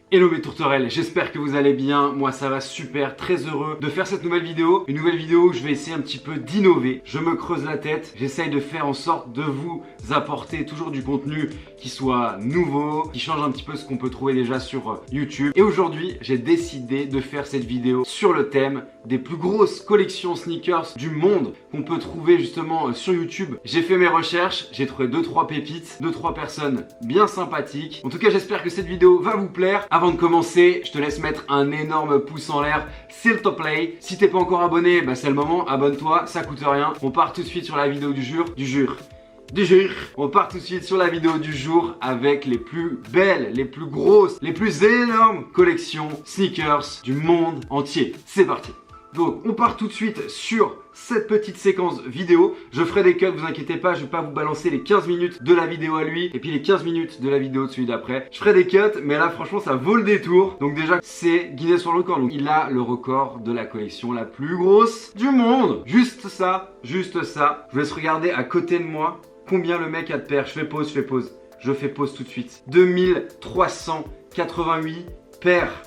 Hello mes tourterelles, j'espère que vous allez bien, moi ça va super, très heureux de faire cette nouvelle vidéo. Une nouvelle vidéo où je vais essayer un petit peu d'innover, je me creuse la tête, j'essaye de faire en sorte de vous apporter toujours du contenu qui soit nouveau, qui change un petit peu ce qu'on peut trouver déjà sur YouTube. Et aujourd'hui, j'ai décidé de faire cette vidéo sur le thème des plus grosses collections sneakers du monde qu'on peut trouver justement sur YouTube. J'ai fait mes recherches, j'ai trouvé 2-3 pépites, 2-3 personnes bien sympathiques. En tout cas, j'espère que cette vidéo va vous plaire. Avant de commencer, je te laisse mettre un énorme pouce en l'air, s'il te plaît. Si t'es pas encore abonné, bah c'est le moment, abonne-toi, ça coûte rien. On part tout de suite sur la vidéo du jour. On part tout de suite sur la vidéo du jour avec les plus belles, les plus grosses, les plus énormes collections sneakers du monde entier. C'est parti. Donc on part tout de suite sur cette petite séquence vidéo. Je ferai des cuts, vous inquiétez pas, je vais pas vous balancer les 15 minutes de la vidéo à lui et puis les 15 minutes de la vidéo de celui d'après. Je ferai des cuts, mais là franchement ça vaut le détour. Donc déjà c'est Guinness World Record, donc il a le record de la collection la plus grosse du monde. Juste ça, juste ça. Je vous laisse regarder à côté de moi combien le mec a de paires. Je fais pause tout de suite. 2388 paires.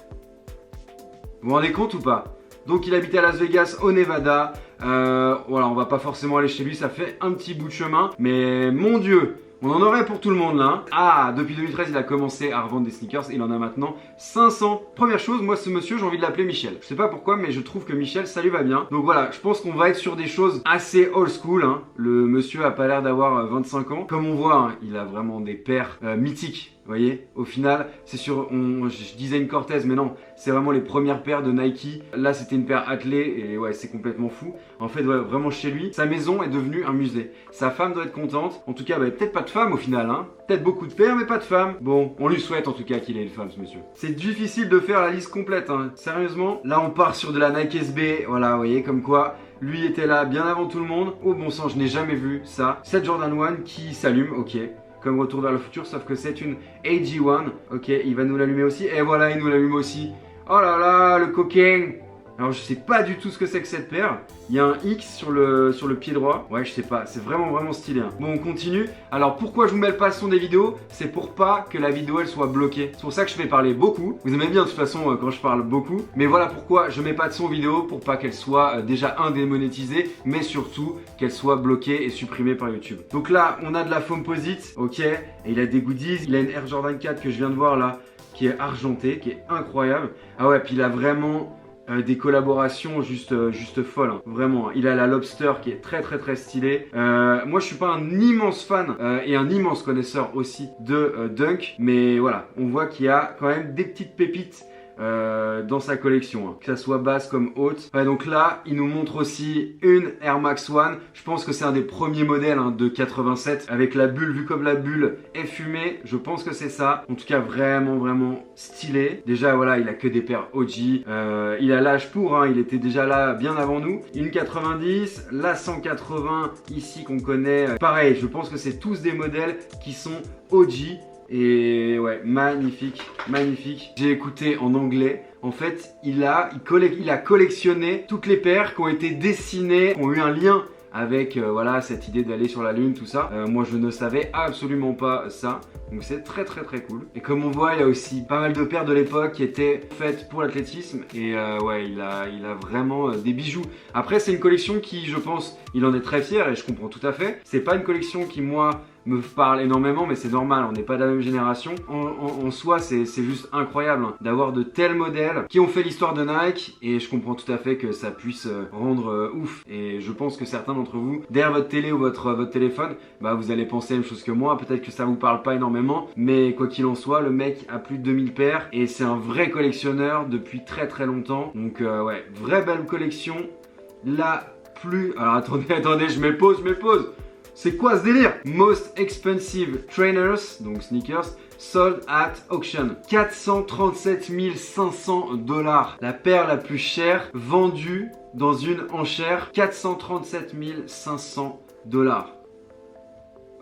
Vous vous rendez compte ou pas? Donc il habitait à Las Vegas au Nevada. Voilà, on va pas forcément aller chez lui, ça fait un petit bout de chemin. Mais mon Dieu, on en aurait pour tout le monde là. Ah, depuis 2013, il a commencé à revendre des sneakers. Il en a maintenant 500. Première chose, moi ce monsieur, j'ai envie de l'appeler Michel. Je sais pas pourquoi, mais je trouve que Michel, ça lui va bien. Donc voilà, je pense qu'on va être sur des choses assez old school. Hein. Le monsieur a pas l'air d'avoir 25 ans. Comme on voit, hein, il a vraiment des paires mythiques. Vous voyez, au final, c'est sur, je disais une Cortez, mais non, c'est vraiment les premières paires de Nike. Là, c'était une paire attelée et ouais, c'est complètement fou. En fait, ouais, vraiment chez lui, sa maison est devenue un musée. Sa femme doit être contente. En tout cas, bah, peut-être pas de femme au final, hein. Peut-être beaucoup de paires, mais pas de femmes. Bon, on lui souhaite en tout cas qu'il ait une femme, ce monsieur. C'est difficile de faire la liste complète, hein. Sérieusement. Là, on part sur de la Nike SB. Voilà, vous voyez, comme quoi. Lui était là bien avant tout le monde. Oh bon sang, je n'ai jamais vu ça. Cette Jordan 1 qui s'allume, ok. Comme Retour vers le futur, sauf que c'est une AG1. Ok, il va nous l'allumer aussi. Et voilà, il nous l'allume aussi. Oh là là, le coquin. Alors, je sais pas du tout ce que c'est que cette paire. Il y a un X sur le pied droit. Ouais, je sais pas. C'est vraiment stylé. Hein. Bon, on continue. Alors, pourquoi je vous mets pas le son des vidéos? C'est pour pas que la vidéo, elle soit bloquée. C'est pour ça que je vais parler beaucoup. Vous aimez bien, de toute façon, quand je parle beaucoup. Mais voilà pourquoi je mets pas de son vidéo. Pour pas qu'elle soit déjà démonétisée. Mais surtout, qu'elle soit bloquée et supprimée par YouTube. Donc là, on a de la Foamposite. Ok. Et il a des goodies. Il a une Air Jordan 4 que je viens de voir là. Qui est argentée. Qui est incroyable. Ah ouais, puis il a vraiment... des collaborations juste folles, hein. Vraiment. Il a la Lobster qui est très stylée. Moi je suis pas un immense fan et un immense connaisseur aussi de Dunk, mais voilà, on voit qu'il y a quand même des petites pépites dans sa collection, hein. Que ça soit basse comme haute. Ouais, donc là, il nous montre aussi une Air Max One. Je pense que c'est un des premiers modèles, hein, de 87 avec la bulle, vu comme la bulle est fumée. Je pense que c'est ça. En tout cas, vraiment stylé. Déjà, voilà, il a que des paires OG. Il a l'âge pour, hein, il était déjà là bien avant nous. Une 90, la 180 ici qu'on connaît. Pareil, je pense que c'est tous des modèles qui sont OG. Et ouais, magnifique. J'ai écouté en anglais. En fait, il a collectionné toutes les paires qui ont été dessinées, qui ont eu un lien avec voilà, cette idée d'aller sur la lune, tout ça. Moi, je ne savais absolument pas ça. Donc c'est très cool. Et comme on voit, il y a aussi pas mal de paires de l'époque qui étaient faites pour l'athlétisme. Et ouais, il a vraiment des bijoux. Après, c'est une collection qui, je pense, il en est très fier et je comprends tout à fait. C'est pas une collection qui, moi, me parle énormément, mais c'est normal, on n'est pas de la même génération. En soi, c'est juste incroyable, hein, d'avoir de tels modèles qui ont fait l'histoire de Nike, et je comprends tout à fait que ça puisse rendre ouf. Et je pense que certains d'entre vous, derrière votre télé ou votre téléphone, bah vous allez penser la même chose que moi. Peut-être que ça vous parle pas énormément, mais quoi qu'il en soit, le mec a plus de 2000 paires et c'est un vrai collectionneur depuis très longtemps. Donc ouais, vraie belle collection. Alors attendez, je mets pause. C'est quoi ce délire? Most expensive trainers, donc sneakers, sold at auction. 437 500 $. La paire la plus chère vendue dans une enchère. 437 500 $.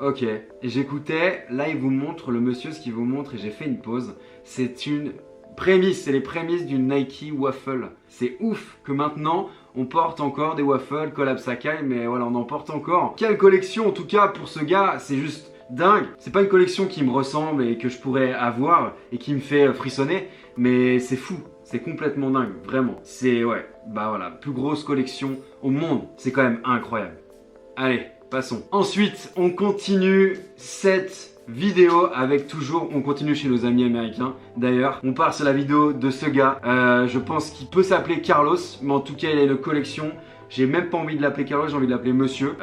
Ok, et j'écoutais, là il vous montre, le monsieur ce qu'il vous montre, et j'ai fait une pause. C'est une prémisse, c'est les prémices d'une Nike Waffle. C'est ouf que maintenant on porte encore des waffles, Collab Sakai, mais voilà, on en porte encore. Quelle collection en tout cas pour ce gars, c'est juste dingue. C'est pas une collection qui me ressemble et que je pourrais avoir et qui me fait frissonner, mais c'est fou. C'est complètement dingue, vraiment. C'est, ouais, bah voilà, plus grosse collection au monde. C'est quand même incroyable. Allez, passons. Ensuite, on continue cette vidéo avec toujours, on continue chez nos amis américains. D'ailleurs, on part sur la vidéo de ce gars. Je pense qu'il peut s'appeler Carlos, mais en tout cas, il a une collection. J'ai même pas envie de l'appeler Carlos, j'ai envie de l'appeler Monsieur.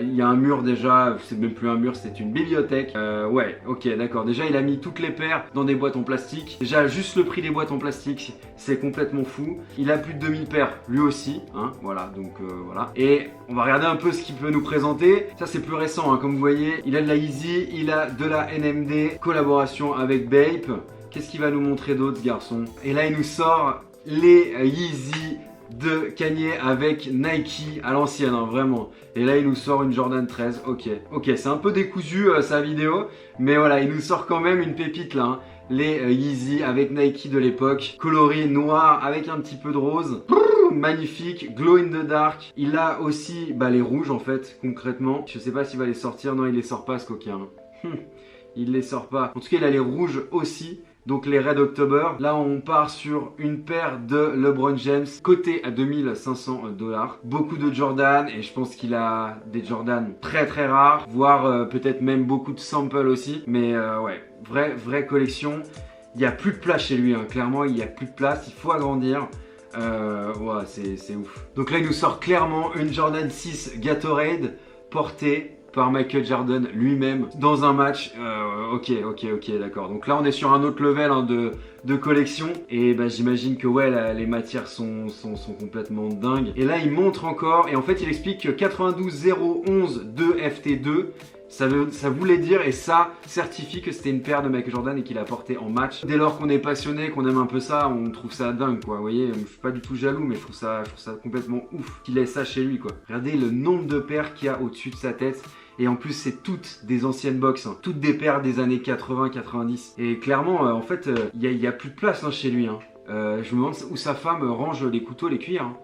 Il y a un mur déjà, c'est même plus un mur, c'est une bibliothèque. Ouais, ok, d'accord. Déjà, il a mis toutes les paires dans des boîtes en plastique. Déjà, juste le prix des boîtes en plastique, c'est complètement fou. Il a plus de 2000 paires, lui aussi. Hein, voilà, donc voilà. Et on va regarder un peu ce qu'il peut nous présenter. Ça, c'est plus récent, hein, comme vous voyez. Il a de la Yeezy, il a de la NMD, collaboration avec Bape. Qu'est-ce qu'il va nous montrer d'autre, ce garçon? Et là, il nous sort les Yeezy de Kanye avec Nike à l'ancienne, hein, vraiment. Et là, il nous sort une Jordan 13. Ok, c'est un peu décousu sa vidéo, mais voilà, il nous sort quand même une pépite là. Hein. Les Yeezy avec Nike de l'époque, coloris noir avec un petit peu de rose. Magnifique, glow in the dark. Il a aussi les rouges en fait, concrètement. Je sais pas s'il va les sortir. Non, il les sort pas, ce coquin. Il les sort pas. En tout cas, il a les rouges aussi. Donc les Red October, là on part sur une paire de LeBron James, coté à 2500 $. Beaucoup de Jordan et je pense qu'il a des Jordan très très rares, voire peut-être même beaucoup de samples aussi. Mais ouais, vraie collection. Il n'y a plus de place chez lui, hein. Clairement il n'y a plus de place, il faut agrandir. Ouais, c'est ouf. Donc là il nous sort clairement une Jordan 6 Gatorade portée par Michael Jordan lui-même dans un match. Ok, d'accord. Donc là, on est sur un autre level hein, de collection. Et j'imagine que ouais, là, les matières sont complètement dingues. Et là, il montre encore. Et en fait, il explique que 92011 de FT2, ça voulait dire, et ça certifie que c'était une paire de Michael Jordan et qu'il a porté en match. Dès lors qu'on est passionné, qu'on aime un peu ça, on trouve ça dingue, quoi. Vous voyez, je suis pas du tout jaloux, mais je trouve ça complètement ouf qu'il ait ça chez lui, quoi. Regardez le nombre de paires qu'il y a au-dessus de sa tête. Et en plus, c'est toutes des anciennes box, hein. Toutes des paires des années 80-90. Et clairement, en fait, il y a plus de place hein, chez lui. Hein. Je me demande où sa femme range les couteaux, les cuirs. Hein.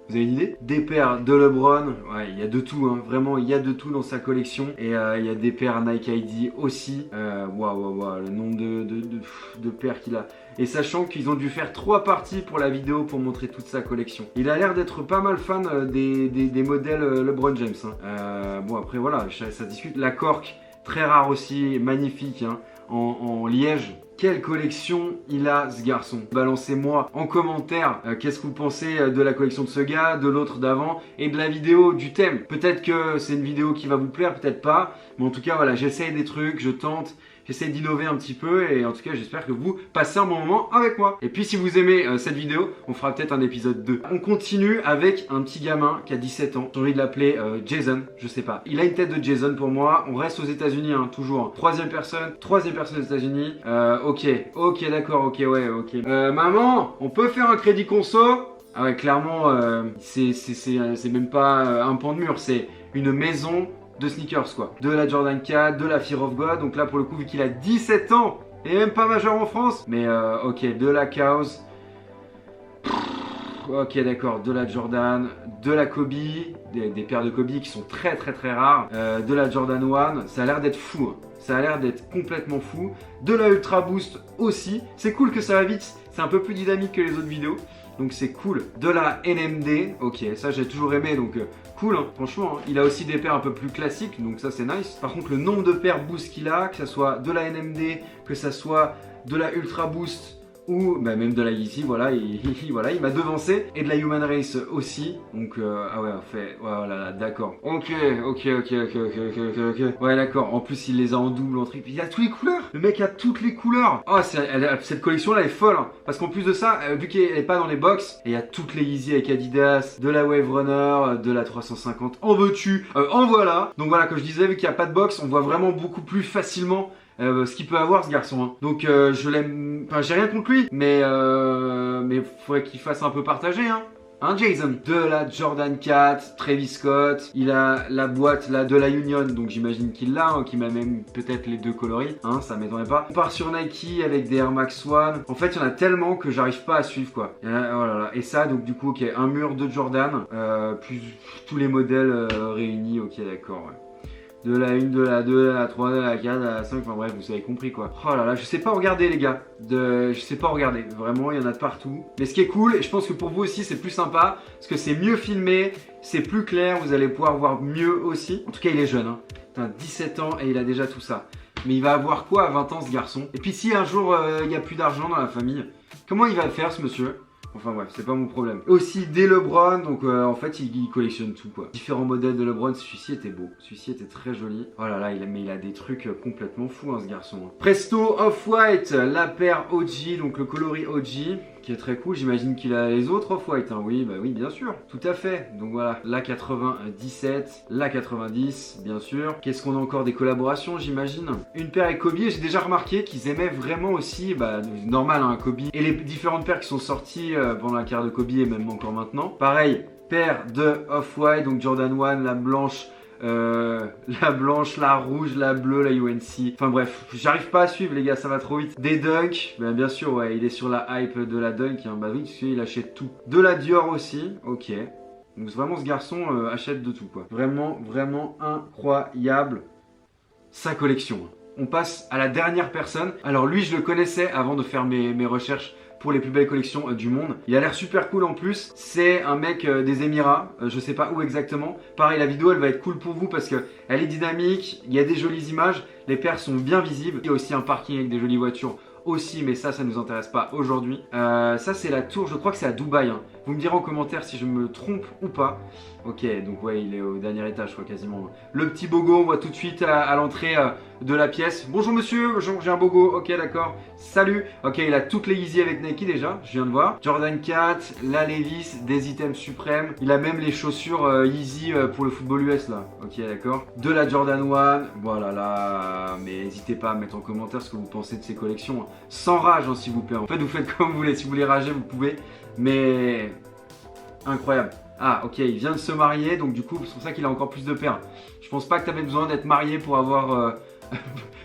Vous avez une idée? Des paires de LeBron, ouais, il y a de tout, hein. Vraiment, il y a de tout dans sa collection. Et il y a des paires Nike ID aussi. Waouh, le nombre de paires qu'il a. Et sachant qu'ils ont dû faire 3 parties pour la vidéo pour montrer toute sa collection. Il a l'air d'être pas mal fan des modèles LeBron James. Hein. Bon, après, voilà, ça discute. La cork, très rare aussi, magnifique, hein, en liège. Quelle collection il a ce garçon? Balancez-moi en commentaire qu'est-ce que vous pensez de la collection de ce gars, de l'autre d'avant et de la vidéo du thème. Peut-être que c'est une vidéo qui va vous plaire, peut-être pas. Mais en tout cas, voilà, j'essaye des trucs, je tente. J'essaie d'innover un petit peu et en tout cas j'espère que vous passez un bon moment avec moi. Et puis si vous aimez cette vidéo, on fera peut-être un épisode 2. On continue avec un petit gamin qui a 17 ans. J'ai envie de l'appeler Jason, je sais pas. Il a une tête de Jason pour moi. On reste aux États-Unis, hein, toujours. Troisième personne aux États-Unis. Ok, d'accord, ok. Maman, on peut faire un crédit conso? Ah ouais, clairement, c'est même pas un pan de mur, c'est une maison de sneakers quoi. De la Jordan 4, de la Fear of God. Donc là pour le coup vu qu'il a 17 ans et même pas majeur en France. Mais ok, de la Chaos. Ok d'accord, de la Jordan, de la Kobe, des paires de Kobe qui sont très rares. De la Jordan 1, ça a l'air d'être fou. Hein. Ça a l'air d'être complètement fou. De la Ultra Boost aussi. C'est cool que ça va vite. C'est un peu plus dynamique que les autres vidéos. Donc c'est cool. De la NMD. Ok, ça j'ai toujours aimé. Donc cool, hein, franchement. Hein. Il a aussi des paires un peu plus classiques. Donc ça c'est nice. Par contre, le nombre de paires Boost qu'il a, que ça soit de la NMD, que ça soit de la Ultra Boost ou même de la Yeezy, voilà, il m'a devancé, et de la Human Race aussi, donc ah ouais, fait, voilà, d'accord, ok, ouais d'accord, en plus il les a en double, en triple, il a toutes les couleurs, le mec a toutes les couleurs, oh, cette collection là est folle, hein, parce qu'en plus de ça, vu qu'elle est pas dans les box, il y a toutes les Yeezy avec Adidas, de la Wave Runner, de la 350, en veux-tu, en voilà, donc voilà, comme je disais, vu qu'il n'y a pas de box, on voit vraiment beaucoup plus facilement ce qu'il peut avoir ce garçon, hein. Donc je l'aime, enfin j'ai rien contre lui, mais faudrait qu'il fasse un peu partager, hein. Hein Jason? De la Jordan 4, Travis Scott, il a la boîte là de la Union, donc j'imagine qu'il l'a, hein, qu'il m'a même peut-être les deux coloris, hein, ça m'étonnerait pas. On part sur Nike avec des Air Max One, en fait il y en a tellement que j'arrive pas à suivre quoi. Oh là là. Et ça donc du coup ok, un mur de Jordan, plus tous les modèles réunis, ok d'accord, ouais. De la 1, de la 2, de la 3, de la 4, de la 5, enfin bref, vous avez compris quoi. Oh là là, je sais pas regarder les gars. Je sais pas regarder. Vraiment, il y en a de partout. Mais ce qui est cool, et je pense que pour vous aussi, c'est plus sympa, parce que c'est mieux filmé, c'est plus clair, vous allez pouvoir voir mieux aussi. En tout cas, il est jeune, hein. Putain, 17 ans et il a déjà tout ça. Mais il va avoir quoi à 20 ans ce garçon? Et puis si un jour, il n'y a plus d'argent dans la famille, comment il va faire ce monsieur? Enfin bref, c'est pas mon problème. Aussi des LeBron, donc en fait il collectionne tout quoi. Différents modèles de LeBron, celui-ci était beau, celui-ci était très joli. Oh là là, mais il a des trucs complètement fous hein, ce garçon. Hein. Presto Off-White, la paire OG, donc le coloris OG, qui est très cool. J'imagine qu'il a les autres Off-White, hein. Oui, bah oui, bien sûr, tout à fait. Donc voilà, la 97, la 90, bien sûr. Qu'est-ce qu'on a encore? Des collaborations, j'imagine. Une paire avec Kobe, et j'ai déjà remarqué qu'ils aimaient vraiment aussi, bah normal, hein, Kobe. Et les différentes paires qui sont sorties pendant la carrière de Kobe et même encore maintenant. Pareil, paire de Off-White, donc Jordan 1, la blanche. La rouge, la bleue, la UNC. Enfin bref, j'arrive pas à suivre les gars, ça va trop vite. Des Dunk, ben, bien sûr, ouais, il est sur la hype de la Dunk. Hein. Bah oui, parce qu'il achète tout. De la Dior aussi, ok. Donc vraiment, ce garçon achète de tout quoi. Vraiment, vraiment incroyable sa collection. On passe à la dernière personne. Alors lui, je le connaissais avant de faire mes recherches pour les plus belles collections du monde. Il a l'air super cool en plus. C'est un mec des Émirats, je sais pas où exactement. Pareil, la vidéo elle va être cool pour vous parce que elle est dynamique, il y a des jolies images, les paires sont bien visibles. Il y a aussi un parking avec des jolies voitures aussi, mais ça nous intéresse pas aujourd'hui. Ça c'est la tour, je crois que c'est à Dubaï. Hein. Vous me direz en commentaire si je me trompe ou pas. Ok, donc ouais, il est au dernier étage, je crois quasiment. Le petit bogo, on voit tout de suite à l'entrée de la pièce. Bonjour monsieur, j'ai un bogo, ok d'accord. Salut. Ok, il a toutes les Yeezy avec Nike déjà, je viens de voir. Jordan 4, la Levi's, des items suprêmes. Il a même les chaussures Yeezy pour le football US là. Ok, d'accord. De la Jordan 1, voilà là. Mais n'hésitez pas à mettre en commentaire ce que vous pensez de ces collections. Sans rage, hein, s'il vous plaît. En fait, vous faites comme vous voulez. Si vous voulez rager, vous pouvez. Mais incroyable. Ah ok, il vient de se marier, donc du coup c'est pour ça qu'il a encore plus de paires. Je pense pas que tu avais besoin d'être marié pour avoir,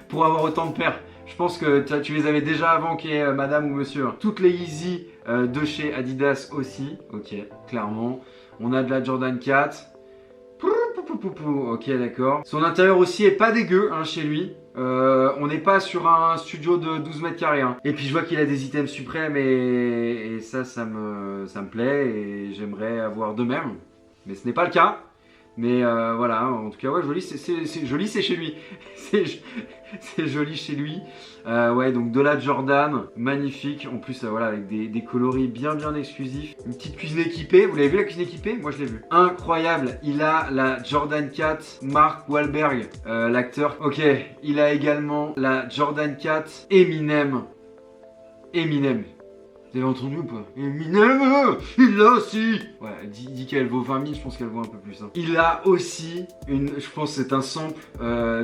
pour avoir autant de paires. Je pense que tu les avais déjà avant qu'il y ait madame ou monsieur. Toutes les Yeezy de chez Adidas aussi. Ok, clairement. On a de la Jordan 4. Ok, d'accord. Son intérieur aussi est pas dégueu hein, chez lui. On n'est pas sur un studio de 12 mètres carrés. Hein. Et puis je vois qu'il a des items suprêmes et ça me plaît et j'aimerais avoir de même. Mais ce n'est pas le cas. Mais voilà, en tout cas, ouais, joli, c'est joli, c'est chez lui. c'est joli chez lui. Ouais, donc de la Jordan, magnifique. En plus, voilà, avec des coloris bien exclusifs. Une petite cuisine équipée. Vous l'avez vu la cuisine équipée? Moi, je l'ai vu. Incroyable. Il a la Jordan 4 Mark Wahlberg, l'acteur. Ok, il a également la Jordan 4 Eminem. Vous avez entendu ou pas? Eminem, il l'a aussi. Ouais, dit qu'elle vaut 20 000, je pense qu'elle vaut un peu plus. Hein. Il a aussi je pense que c'est un sample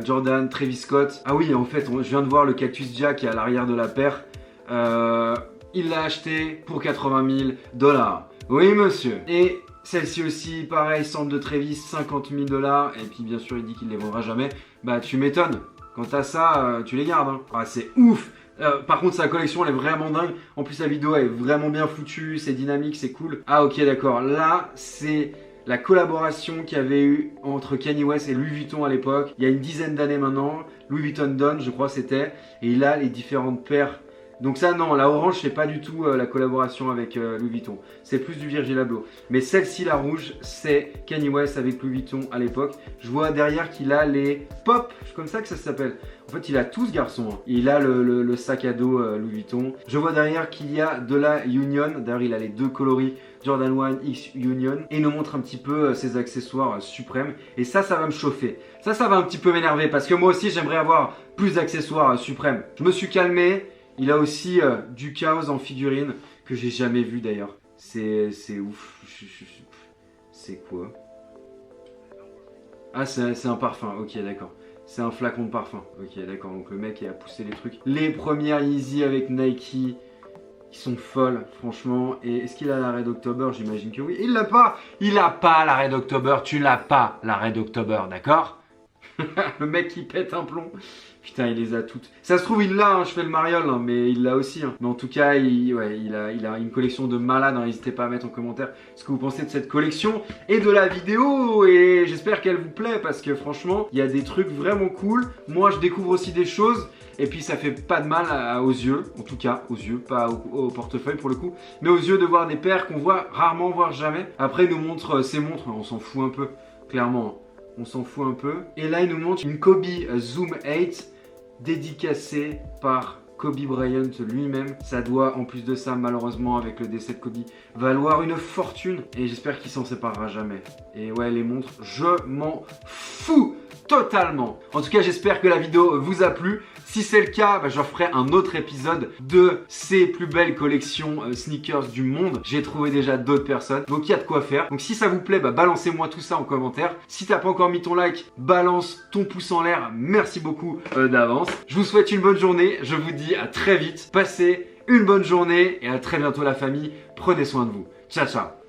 Jordan Travis Scott. Ah oui, en fait, je viens de voir le Cactus Jack qui est à l'arrière de la paire. Il l'a acheté pour 80 000 $. Oui, monsieur. Et celle-ci aussi, pareil, sample de Travis, 50 000 $. Et puis, bien sûr, il dit qu'il les vendra jamais. Bah, tu m'étonnes. Quant à ça, tu les gardes. Hein. Ah, c'est ouf. Par contre sa collection elle est vraiment dingue. En plus la vidéo elle est vraiment bien foutue, c'est dynamique, c'est cool. Ah ok d'accord, là c'est la collaboration qu'il y avait eu entre Kanye West et Louis Vuitton à l'époque. Il y a une dizaine d'années maintenant, Louis Vuitton Don je crois c'était. Et il a les différentes paires. Donc ça non, la orange c'est pas du tout la collaboration avec Louis Vuitton. C'est plus du Virgil Abloh. Mais celle-ci la rouge c'est Kanye West avec Louis Vuitton à l'époque. Je vois derrière qu'il a les pop, c'est comme ça que ça s'appelle. En fait il a tout ce garçon. Hein. Il a le sac à dos Louis Vuitton. Je vois derrière qu'il y a de la Union. D'ailleurs il a les deux coloris Jordan 1 X Union. Et il nous montre un petit peu ses accessoires suprêmes. Et ça va me chauffer. Ça va un petit peu m'énerver parce que moi aussi j'aimerais avoir plus d'accessoires suprêmes. Je me suis calmé. Il a aussi du Chaos en figurine que j'ai jamais vu d'ailleurs. C'est ouf. C'est quoi? Ah c'est un parfum, ok d'accord. C'est un flacon de parfum, ok d'accord. Donc le mec il a poussé les trucs. Les premières Yeezy avec Nike qui sont folles franchement. Et est-ce qu'il a la Red October? J'imagine que oui. Il l'a pas. Il a pas la Red October. Tu l'as pas la Red October, d'accord? Le mec qui pète un plomb. Putain, il les a toutes. Ça se trouve, il l'a, hein, je fais le mariole, hein, mais il l'a aussi. Hein. Mais en tout cas, il a une collection de malades. Hein. N'hésitez pas à mettre en commentaire ce que vous pensez de cette collection et de la vidéo. Et j'espère qu'elle vous plaît parce que franchement, il y a des trucs vraiment cool. Moi, je découvre aussi des choses. Et puis ça fait pas de mal aux yeux, en tout cas aux yeux, pas au portefeuille pour le coup, mais aux yeux de voir des paires qu'on voit rarement, voire jamais. Après, il nous montre ces montres, on s'en fout un peu, clairement. On s'en fout un peu. Et là, il nous montre une Kobe Zoom 8 dédicacée par Kobe Bryant lui-même. Ça doit, en plus de ça, malheureusement, avec le décès de Kobe, valoir une fortune. Et j'espère qu'il s'en séparera jamais. Et ouais, les montres, je m'en fous totalement. En tout cas, j'espère que la vidéo vous a plu. Si c'est le cas, je ferai un autre épisode de ces plus belles collections sneakers du monde. J'ai trouvé déjà d'autres personnes, donc il y a de quoi faire. Donc si ça vous plaît, balancez-moi tout ça en commentaire. Si t'as pas encore mis ton like, balance ton pouce en l'air. Merci beaucoup d'avance. Je vous souhaite une bonne journée. Je vous dis à très vite. Passez une bonne journée et à très bientôt la famille. Prenez soin de vous. Ciao, ciao.